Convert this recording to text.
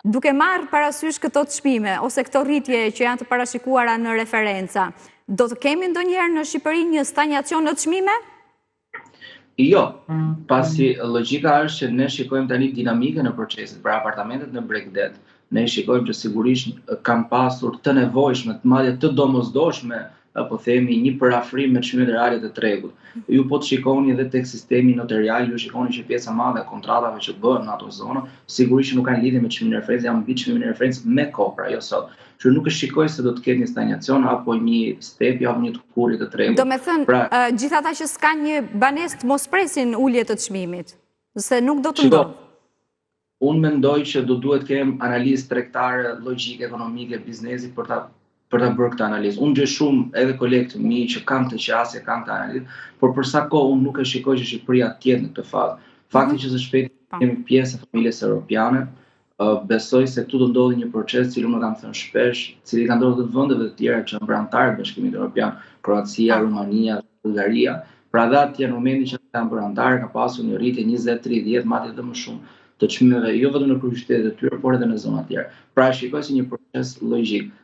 duke marrë parasysh këto të çmime, ose këto rritje që janë të parashikuara në referenca, do të kemi ndonjëherë në Shqipëri një stagnacion në çmime? Jo, pasi logjika është që ne shikojmë tani dinamike në procesit, për apartamentet në Bregdet, ne shikojmë që sigurisht kanë pasur të nevojshme, madje të domosdoshme, apo themi një parafrim me çmimet reale të tregut. Ju po të shikoni edhe tek sistemi notarial, ju shikoni që pjesa e madhe e kontratave që bëhen në ato zonë, sigurisht që nuk kanë lidhje me çmimin e referencës, janë mbi çmimin e referencës me kopra, jo sot. Që nuk e shikoj se do të ketë një stagnacion apo një stepi apo një tukurrje të tregut. Do me thënë, gjithë ata që s'kan një banesë të mos presin ulje të çmimit, se nuk do të ndodhë. Unë mendoj që duhet kemi analizë tregtare, logjike, ekonomike, biznesi për ta bërë këtë analizë. Unë gjej shumë edhe kolegë të mi që kanë të qasje, kanë këtë analizë, por për sa kohë unë nuk e shikoj që Shqipëria të jetë në këtë fazë. Fakti që së shpejti kemi pjesë e familjes europiane, besoj se këtu do ndodhi një proces cili unë kam thënë shpesh, cili ka ndodhur në vendeve të tjera që janë anëtarë të Bashkimit Evropian, Kroacia, Rumania, Bullgaria. Pra dhe atje në momentin që kanë bërë anëtarë ka pasur një rritje 20-30, madje edhe më shumë të çmimeve, jo vetëm në kryeqytetet e tyre, por edhe në zona të tjera. Pra shikoj si një proces logjik.